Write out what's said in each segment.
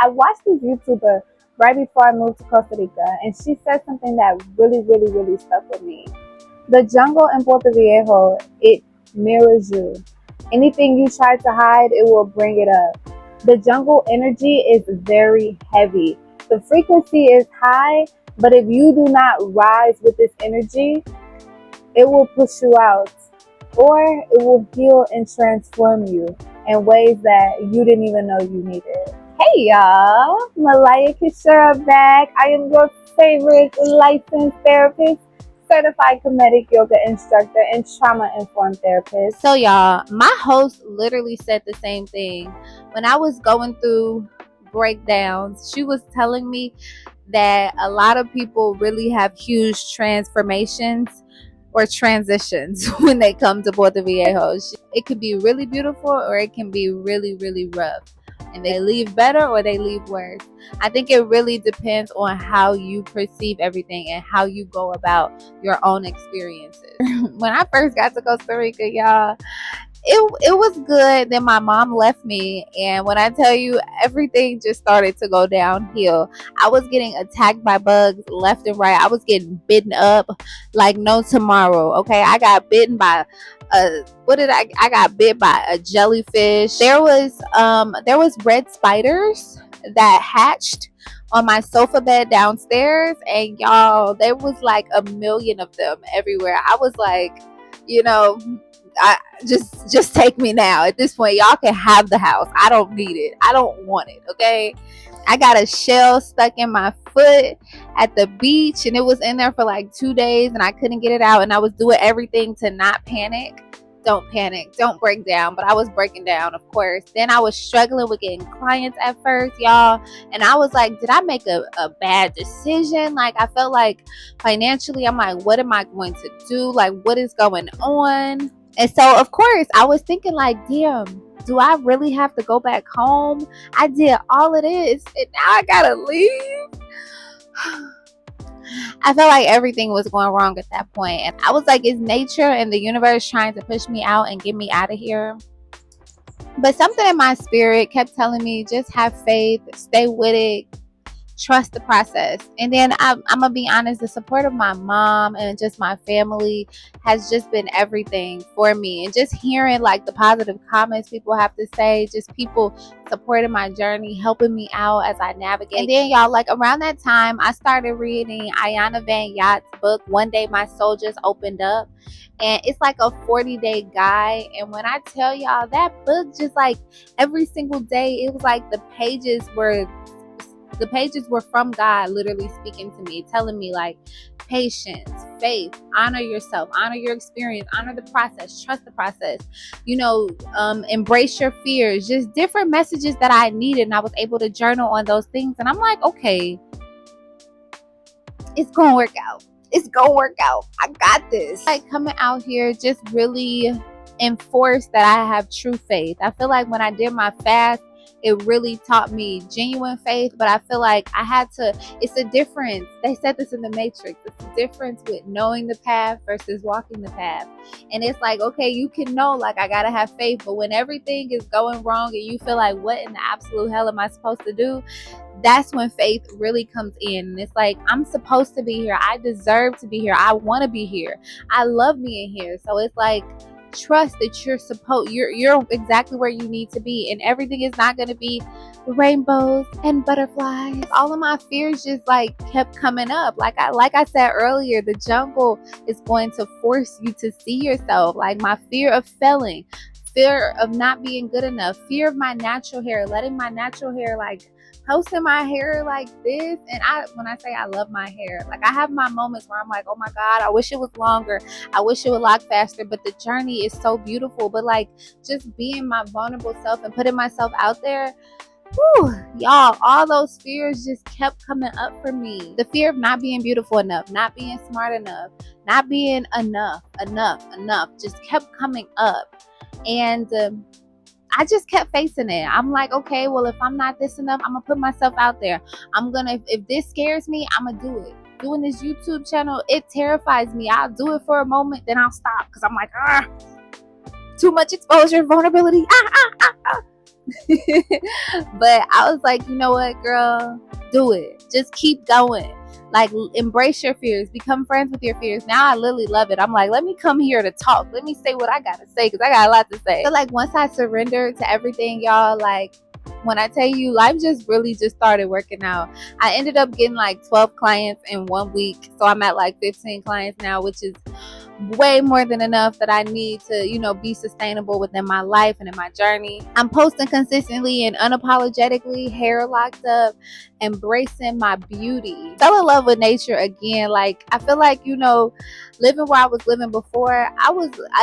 I watched this YouTuber right before I moved to Costa Rica, and she said something that really stuck with me. The jungle in Puerto Viejo, it mirrors you. Anything you try to hide, it will bring it up. The jungle energy is very heavy. The frequency is high, but if you do not rise with this energy, it will push you out, or it will heal and transform you in ways that you didn't even know you needed. Hey y'all, Malaya Kishara back. I am your favorite licensed therapist, certified comedic yoga instructor, and trauma-informed therapist. So y'all, my host literally said the same thing. When I was going through breakdowns, she was telling me that a lot of people really have huge transformations or transitions when they come to Puerto Viejo. It could be really beautiful or it can be really rough. And they leave better or they leave worse. I think it really depends on how you perceive everything and how you go about your own experiences. When I first got to Costa Rica, y'all, it was good. Then my mom left me, and when I tell you, everything just started to go downhill. I was getting attacked by bugs left and right. I was getting bitten up like no tomorrow. Okay, I got bitten by I got bit by a jellyfish. There was red spiders that hatched on my sofa bed downstairs, and y'all, there was like a million of them everywhere. I was like, I just take me now. At this point, y'all can have the house. I don't need it. I don't want it. Okay. I got a shell stuck in my foot at the beach, and it was in there for like 2 days, and I couldn't get it out. And I was doing everything to not panic. Don't panic. Don't break down. But I was breaking down, of course. Then I was struggling with getting clients at first, y'all. And I was like, did I make a bad decision? Like, I felt like financially, I'm like, what am I going to do? Like, what is going on? And so, of course, I was thinking like, damn, do I really have to go back home? I did all of this, and now I gotta leave. I felt like everything was going wrong at that point. And I was like, is nature and the universe trying to push me out and get me out of here? But something in my spirit kept telling me, just have faith, stay with it, trust the process. And then I'm gonna be honest, the support of my mom and just my family has just been everything for me. And just hearing like the positive comments people have to say, just people supporting my journey, helping me out as I navigate. And then y'all, like around that time, I started reading Ayana Van Yacht's book, One Day My Soul Just Opened Up. And it's like a 40-day guide. And when I tell y'all, that book, just like every single day, it was like the pages were from God literally speaking to me, telling me like patience, faith, honor yourself, honor your experience, honor the process, trust the process, embrace your fears, just different messages that I needed. And I was able to journal on those things. And I'm like, okay, it's going to work out. It's going to work out. I got this. Like coming out here just really enforced that I have true faith. I feel like when I did my fast, it really taught me genuine faith, but I feel like it's a difference. They said this in the Matrix. It's a difference with knowing the path versus walking the path. And it's like, okay, you can know, like, I gotta have faith, but when everything is going wrong and you feel like, what in the absolute hell am I supposed to do? That's when faith really comes in. And it's like, I'm supposed to be here. I deserve to be here. I want to be here. I love being here. So it's like, trust that you're exactly where you need to be, and everything is not going to be rainbows and butterflies. All of my fears just like kept coming up. Like I said earlier, the jungle is going to force you to see yourself. Like my fear of failing, fear of not being good enough, fear of my natural hair, letting my natural hair like posting my hair like this. And when I say I love my hair, like I have my moments where I'm like, oh my God, I wish it was longer. I wish it would lock faster, but the journey is so beautiful. But like just being my vulnerable self and putting myself out there, whew, y'all, all those fears just kept coming up for me. The fear of not being beautiful enough, not being smart enough, not being enough, just kept coming up. And I just kept facing it. I'm like, okay, well, if I'm not this enough, I'm going to put myself out there. If this scares me, I'm going to do it. Doing this YouTube channel, it terrifies me. I'll do it for a moment, then I'll stop because I'm like, too much exposure, vulnerability. But I was like, you know what, girl, do it. Just keep going. Like, embrace your fears, become friends with your fears. Now I literally love it. I'm like, let me come here to talk. Let me say what I gotta say, because I got a lot to say. So like, once I surrendered to everything, y'all, like, when I tell you, life just really just started working out. I ended up getting like 12 clients in 1 week. So I'm at like 15 clients now, which is way more than enough that I need to, be sustainable within my life and in my journey. I'm posting consistently and unapologetically, hair locked up, embracing my beauty. Fell in love with nature again. Like, I feel like, living where I was living before,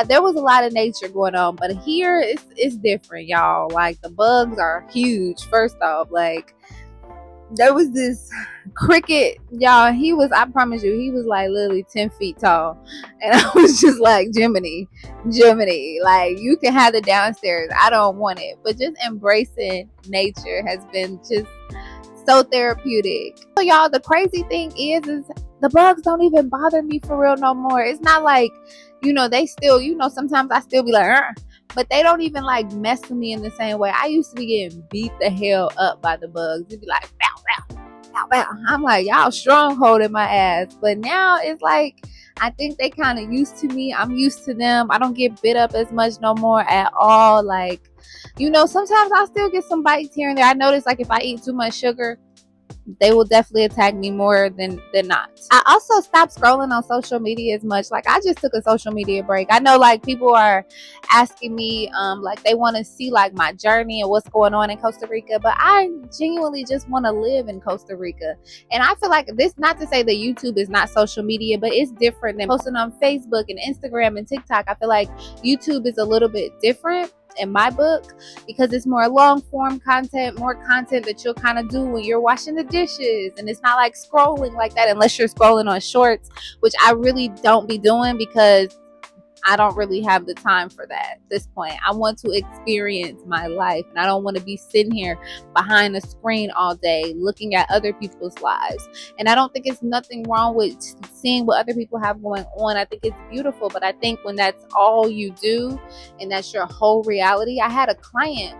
there was a lot of nature going on, but here it's different, y'all. Like, the bugs are huge. First off, like, there was this cricket, y'all. I promise you, he was like literally 10 feet tall. And I was just like, Jiminy, like, you can have it downstairs. I don't want it. But just embracing nature has been just so therapeutic. So y'all, the crazy thing is the bugs don't even bother me for real no more. It's not like, they still, sometimes I still be like, but they don't even like mess with me in the same way. I used to be getting beat the hell up by the bugs. It'd be like, bow, bow, bow, bow. I'm like, y'all stronghold in my ass. But now it's like, I think they kind of used to me. I'm used to them. I don't get bit up as much no more at all. Like, sometimes I still get some bites here and there. I notice, like, if I eat too much sugar, they will definitely attack me more than not. I also stopped scrolling on social media as much. Like, I just took a social media break. I know, like, people are asking me, like, they want to see, like, my journey and what's going on in Costa Rica, but I genuinely just want to live in Costa Rica. And I feel like this, not to say that YouTube is not social media, but it's different than posting on Facebook and Instagram and TikTok. I feel like YouTube is a little bit different in my book, because it's more long form content, more content that you'll kind of do when you're washing the dishes, and it's not like scrolling like that unless you're scrolling on shorts, which I really don't be doing because I don't really have the time for that at this point. I want to experience my life, and I don't want to be sitting here behind a screen all day looking at other people's lives. And I don't think it's nothing wrong with seeing what other people have going on. I think it's beautiful, but I think when that's all you do and that's your whole reality. I had a client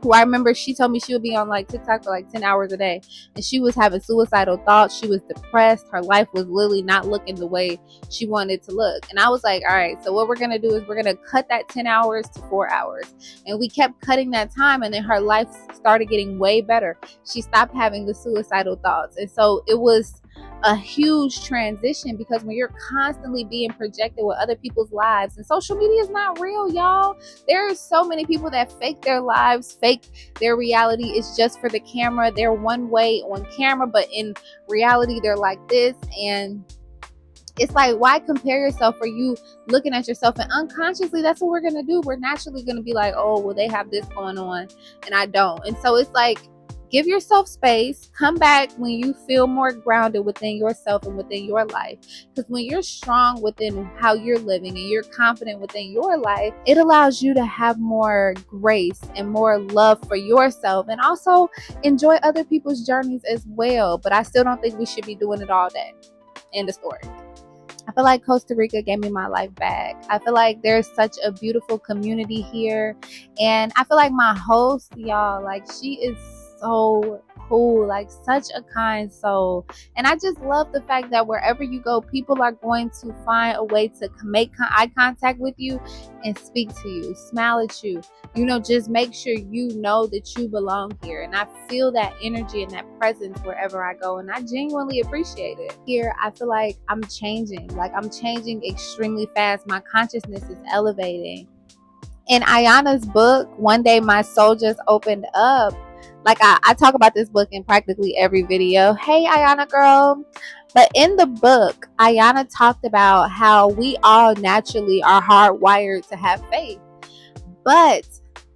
who I remember, she told me she would be on like TikTok for like 10 hours a day, and she was having suicidal thoughts. She was depressed. Her life was literally not looking the way she wanted to look. And I was like, all right, so what we're going to do is we're going to cut that 10 hours to 4 hours. And we kept cutting that time, and then her life started getting way better. She stopped having the suicidal thoughts. And so it was a huge transition, because when you're constantly being projected with other people's lives, and social media is not real, y'all. There are so many people that fake their lives, fake their reality. It's just for the camera. They're one way on camera, but in reality they're like this. And it's like, why compare yourself? For you looking at yourself, and unconsciously that's what we're gonna do. We're naturally gonna be like, oh well, they have this going on and I don't. And so it's like, give yourself space. Come back when you feel more grounded within yourself and within your life. Because when you're strong within how you're living and you're confident within your life, it allows you to have more grace and more love for yourself, and also enjoy other people's journeys as well. But I still don't think we should be doing it all day. End of story. I feel like Costa Rica gave me my life back. I feel like there's such a beautiful community here. And I feel like my host, y'all, like, she is so cool, like such a kind soul. And I just love the fact that wherever you go, people are going to find a way to make eye contact with you and speak to you, smile at you, just make sure you know that you belong here. And I feel that energy and that presence wherever I go, and I genuinely appreciate it. Here I feel like I'm changing extremely fast. My consciousness is elevating. In Ayana's book, One Day My Soul Just Opened Up, like, I talk about this book in practically every video. Hey, Ayana girl. But in the book, Ayana talked about how we all naturally are hardwired to have faith. But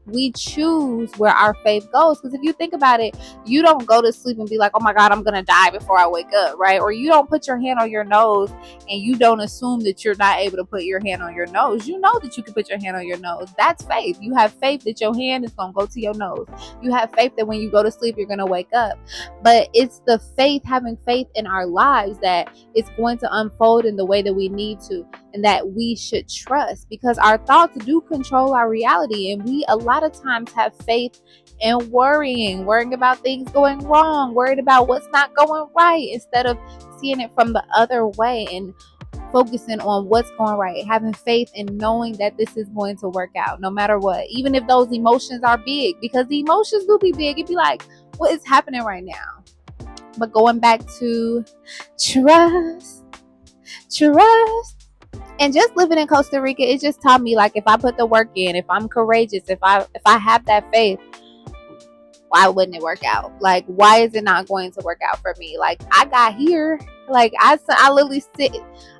we choose where our faith goes. Because if you think about it, you don't go to sleep and be like, oh my God, I'm going to die before I wake up, right? Or you don't put your hand on your nose and you don't assume that you're not able to put your hand on your nose. You know that you can put your hand on your nose. That's faith. You have faith that your hand is going to go to your nose. You have faith that when you go to sleep, you're going to wake up. But it's the faith, having faith in our lives, that it's going to unfold in the way that we need to. and that we should trust, because our thoughts do control our reality. And we a lot of times have faith in worrying about things going wrong, worried about what's not going right, instead of seeing it from the other way and focusing on what's going right, having faith and knowing that this is going to work out no matter what, even if those emotions are big, because the emotions will be big. It'd be like, what is happening right now? But going back to trust, and just living in Costa Rica, it just taught me, like, if I put the work in, if I'm courageous, if I have that faith, why wouldn't it work out? Like, why is it not going to work out for me? Like, I got here. Like, I literally sit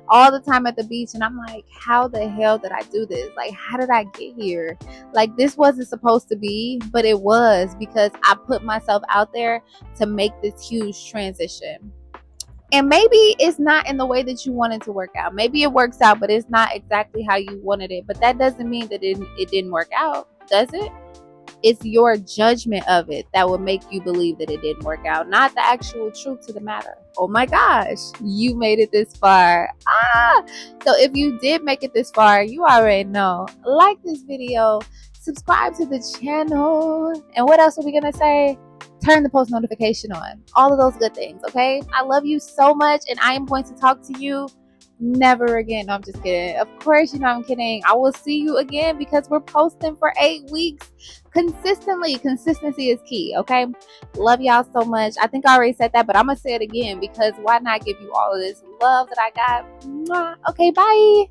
all the time at the beach and I'm like, how the hell did I do this? Like, how did I get here? Like, this wasn't supposed to be, but it was, because I put myself out there to make this huge transition. And maybe it's not in the way that you wanted to work out. Maybe it works out, but it's not exactly how you wanted it. But that doesn't mean that it didn't work out, does it? It's your judgment of it that will make you believe that it didn't work out, not the actual truth to the matter. Oh my gosh, you made it this far. So if you did make it this far, you already know. Like this video, subscribe to the channel, and what else are we gonna say? Turn the post notification on. All of those good things, okay? I love you so much, and I am going to talk to you never again. No, I'm just kidding. Of course, you know I'm kidding. I will see you again, because we're posting for 8 weeks consistently. Consistency is key, okay? Love y'all so much. I think I already said that, but I'm gonna say it again, because why not give you all of this love that I got? Mwah. Okay, bye.